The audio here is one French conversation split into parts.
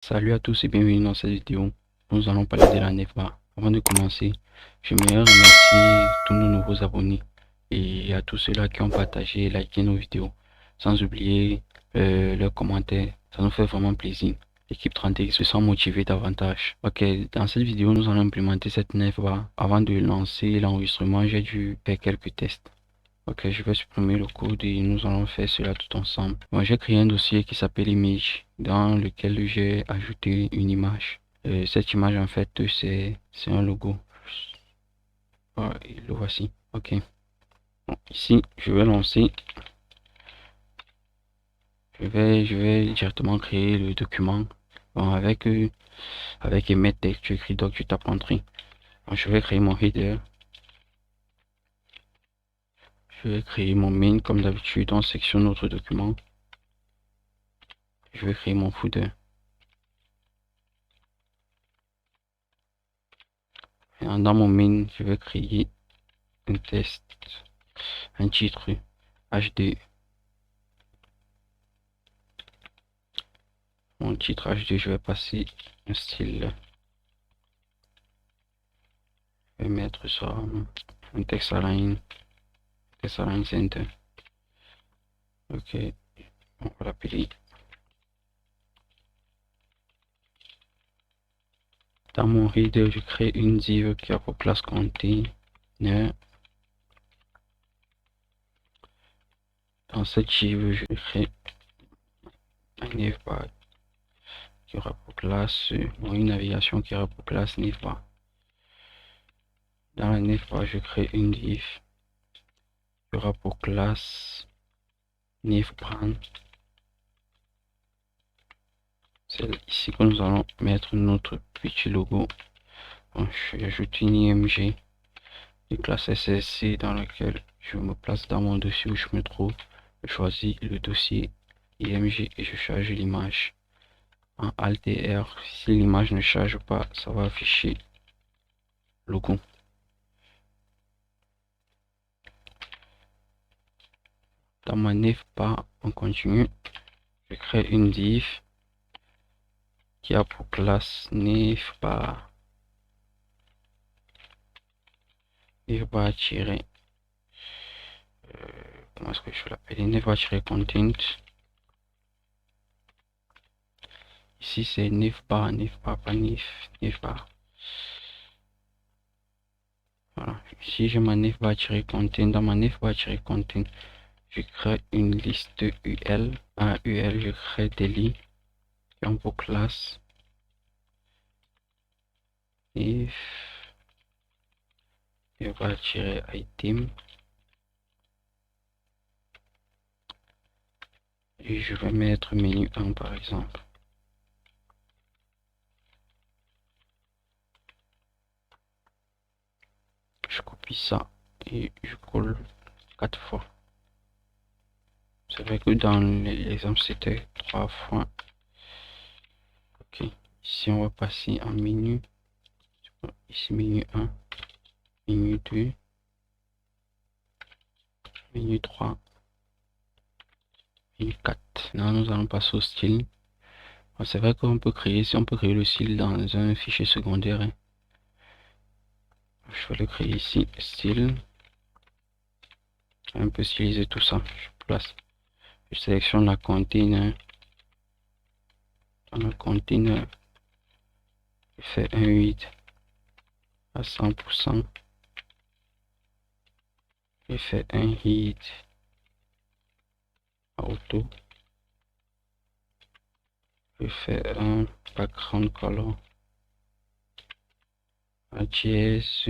Salut à tous et bienvenue dans cette vidéo. Nous allons parler de la NEFA. Avant de commencer, j'aimerais remercier tous nos nouveaux abonnés et à tous ceux-là qui ont partagé et liké nos vidéos. Sans oublier leurs commentaires. Ça nous fait vraiment plaisir. L'équipe 30X se sent motivée davantage. Ok, dans cette vidéo, nous allons implémenter cette NEFA. Avant de lancer l'enregistrement, j'ai dû faire quelques tests. Ok, je vais supprimer le code et nous allons faire cela tout ensemble. Bon, j'ai créé un dossier qui s'appelle image dans lequel j'ai ajouté une image. Cette image en fait c'est un logo. Et le voici. Ok. Bon, ici je vais lancer. Je vais directement créer le document. Bon, avec émettre texte, tu écris doc, tu tapes entrée. Bon, je vais créer mon header. Je vais créer mon main comme d'habitude. On sectionne notre document. Je vais créer mon footer. Et dans mon main, je vais créer un test, un titre HD. Mon titre HD, je vais passer un style. Je vais mettre ça, un text align center. Ok, on va l'appeler. Dans mon reader, je crée une div qui a pour classe container. Dans cette div, je crée un navbar qui aura pour classe, une navigation qui aura pour classe navbar. Dans la navbar, je crée une div qui aura pour classe navbrand. C'est ici que nous allons mettre notre petit logo. Bon, j'ajoute une IMG de classe SSC dans laquelle je me place dans mon dossier où je me trouve. Je choisis le dossier IMG et je charge l'image. En Alt et R, si l'image ne charge pas, ça va afficher logo. Dans ma navbar, on continue. Je crée une div qui a pour classe navbar. Navbar tiré. Comment est-ce que je l'appelle? Navbar-content. Ici c'est navbar, pas navbar. Voilà. Ici j'ai ma navbar-content. Dans ma navbar-content, je crée une liste UL. À UL, je crée des lits qui ont pour classe navbar-item. Et je vais mettre menu 1 par exemple. Je copie ça et je colle 4 fois. C'est vrai que dans l'exemple c'était 3 fois. Ok, ici on va passer en menu. Ici menu 1, menu 2, menu 3, menu 4. Là nous allons passer au style. C'est vrai qu'on peut créer, si on peut créer le style dans un fichier secondaire. Hein. Je vais le créer ici, style. Un peu styliser tout ça. Je place. Je sélectionne la container. Dans le container, je fais un 8 à 100%. Je fais un hit à auto. Je fais un background color à JS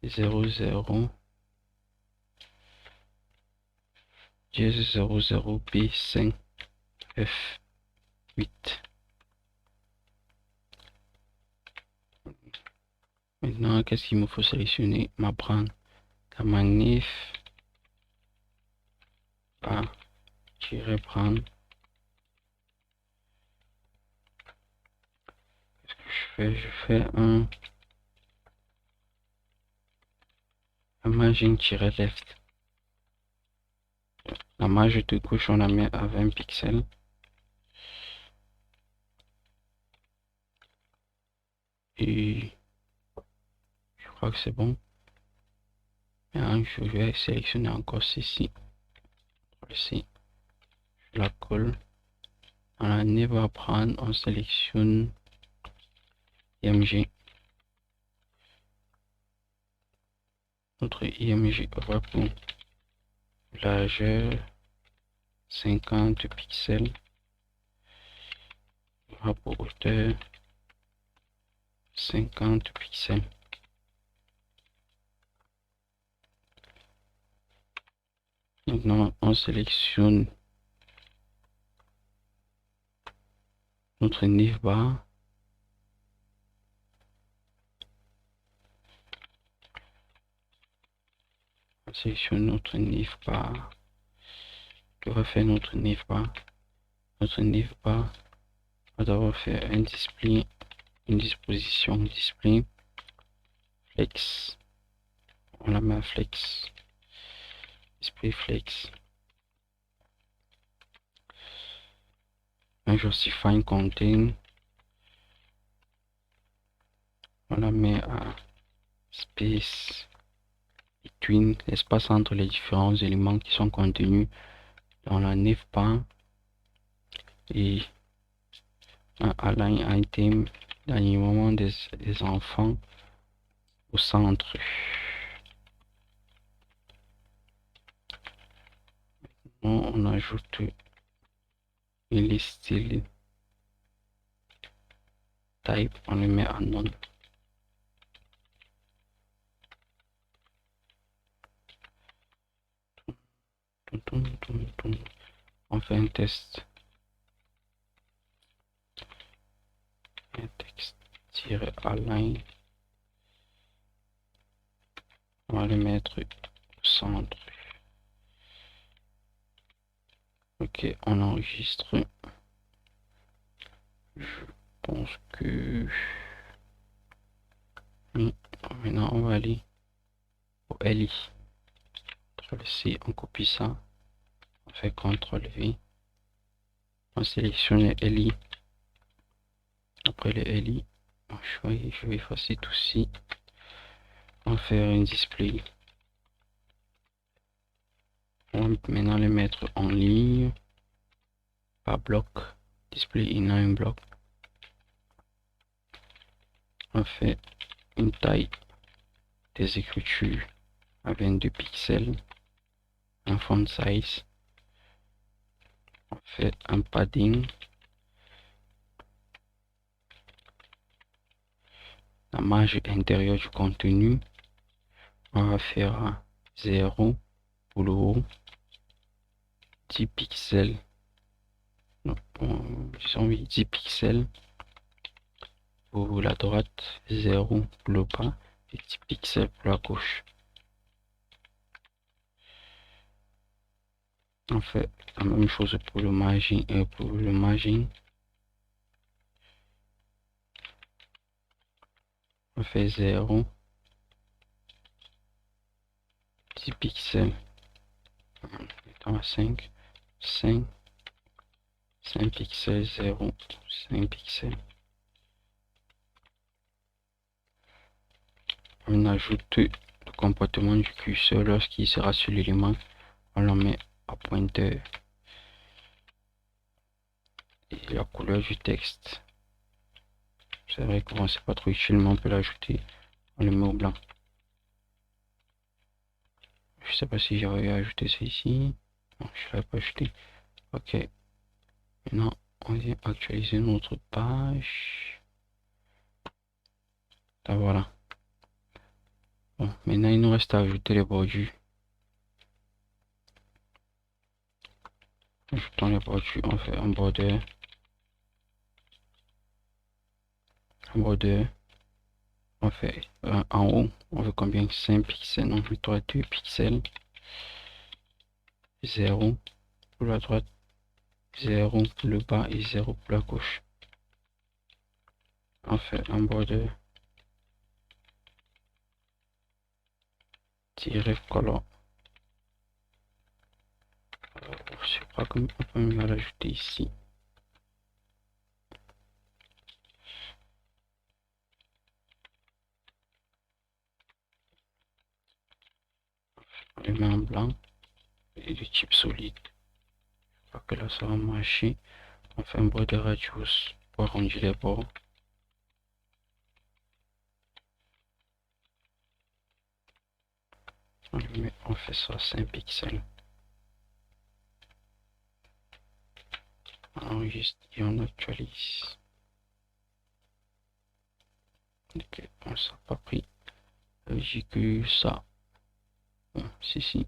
00 JS 00 B5 F8. Maintenant, qu'est-ce qu'il me faut sélectionner? Ma brand. La manif pas tirer brand. Qu'est-ce que je fais? Je fais un margin-left. La marge de gauche, on la met à 20 pixels. Et je crois que c'est bon. Maintenant, je vais sélectionner encore ceci. Ici, je la colle. On la nez va prendre, on sélectionne IMG. Notre IMG va pour largeur 50 pixels. Va pour hauteur 50 pixels. Maintenant, on sélectionne notre navbar. On sélectionne notre navbar. Que va faire notre navbar? Notre navbar va d'abord faire un display, une disposition display flex. On la met à flex. Display flex. Un justify contain. On la met à space between, l'espace entre les différents éléments qui sont contenus dans la navbar, et un align item d'alignement des enfants au centre. On ajoute les styles type, on le met en non. On fait un test. Un texte align. On va le mettre au centre. Ok, on enregistre. Je pense que oui. Maintenant, on va aller au LI. CTRL-C, on copie ça. On fait CTRL-V. On sélectionne le LI. Après le LI, je vais effacer tout ci. On va faire un display. On va maintenant le mettre en ligne par bloc. Display in un bloc. On fait une taille des écritures à 22 pixels. Un font size. On fait un padding. La marge intérieure du contenu, on va faire 0 pour le haut, 10 pixels. Non, disons oui, 10 pixels pour la droite, 0 pour le bas et 10 pixels pour la gauche. On fait la même chose pour le margin et pour le margin. On fait 0, 10 pixels, mettons à 5 pixels, 0, 5 pixels. On ajoute le comportement du curseur lorsqu'il sera sur l'élément. On le met à pointeur. Et la couleur du texte, c'est vrai que bon, c'est pas trop utile, mais on peut l'ajouter. On le met au blanc. Je sais pas si j'aurais ajouté ça ici. Non, je l'avais pas ajouté. Ok. Maintenant, on vient actualiser notre page. Là, voilà. Bon, maintenant, il nous reste à ajouter les bordures. Ajoutons les bordures. On fait un border. Un border. On fait en haut. On veut combien? 5 pixels. Non, plutôt 2 pixels. 0 pour la droite. 0 pour le bas et 0 pour la gauche. On fait un border. Tirer color. Je crois qu'on peut mieux l'ajouter ici. le mets en blanc et de type solide. Je crois que là ça va marcher. On fait un bord de radius pour arrondir les bords. On fait ça 5 pixels. On enregistre et on actualise. Ok, on s'est pas pris. J'ai que ça. Bon, si,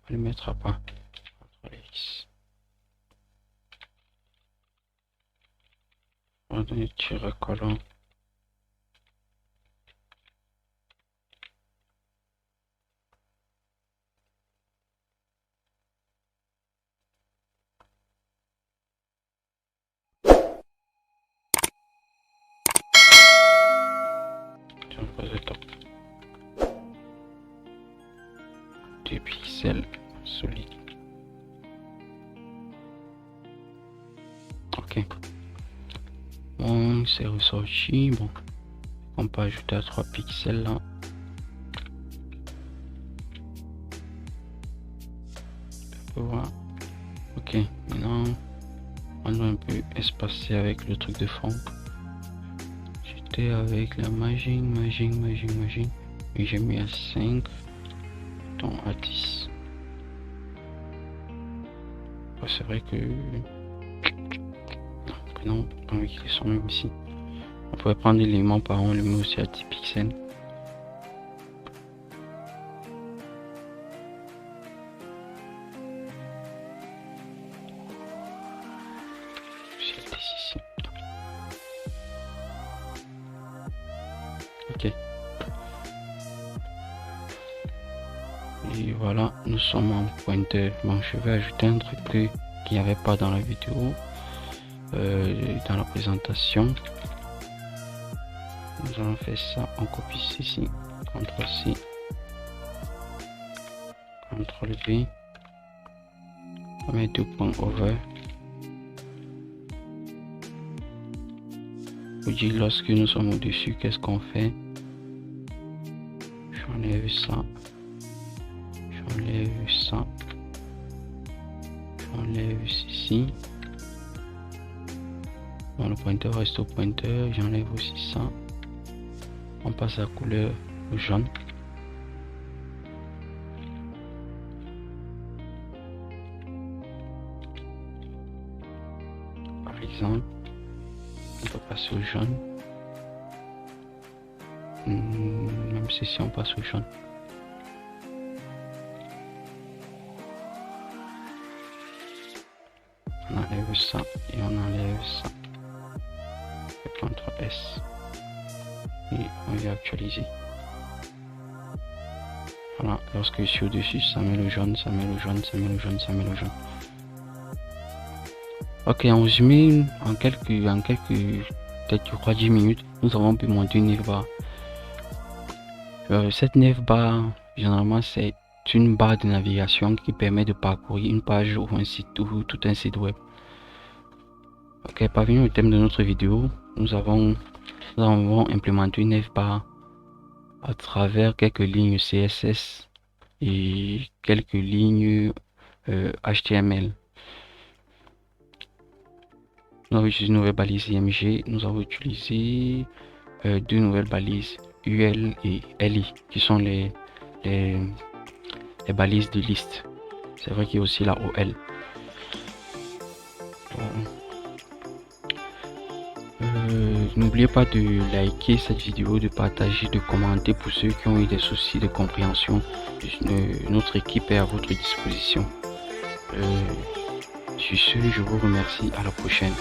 on le mettra pas. CTRL X. On va donner tirer collant. Des pixels solides. Ok. Bon, c'est ressorti. Bon, on peut ajouter à 3 pixels là. Voilà. Ok, maintenant on doit un peu espacer avec le truc de fond. J'étais avec la magie et j'ai mis à 5, donc à 10. Ouais, c'est vrai que non, avec les sons même ici. On pourrait prendre l'élément par an, le met aussi à 10 pixels. Ici. Ok. Et voilà, nous sommes en pointeur. Bon, je vais ajouter un truc qu'il n'y avait pas dans la vidéo, dans la présentation. Nous allons faire ça, on copie ici, CTRL C, CTRL V, on met 2 points over. Vous dites lorsque nous sommes au-dessus, qu'est-ce qu'on fait? J'enlève ça, j'enlève ça, j'enlève ceci. Bon, le pointeur reste au pointeur, j'enlève aussi ça. On passe à la couleur jaune. Par exemple, on peut passer au jaune. Même si on passe au jaune. On enlève ça et on enlève ça. Et CTRL S. Et on va actualiser. Voilà, lorsque je suis au-dessus, ça met le jaune, ça met le jaune, ça met le jaune, ça met le jaune. Ok, en résumé, en quelques peut-être je crois 10 minutes, nous avons pu monter une navbar. Cette navbar, généralement, c'est une barre de navigation qui permet de parcourir une page ou un site ou tout un site web. Ok, parvenons au thème de notre vidéo, nous avons implémenté une navbar à travers quelques lignes CSS et quelques lignes HTML. Nous avons utilisé une nouvelle balise IMG, nous avons utilisé 2 nouvelles balises UL et LI qui sont les balises de liste. C'est vrai qu'il y a aussi la OL. N'oubliez pas de liker cette vidéo, de partager, de commenter pour ceux qui ont eu des soucis de compréhension. Notre équipe est à votre disposition. Sur ce, je vous remercie. À la prochaine.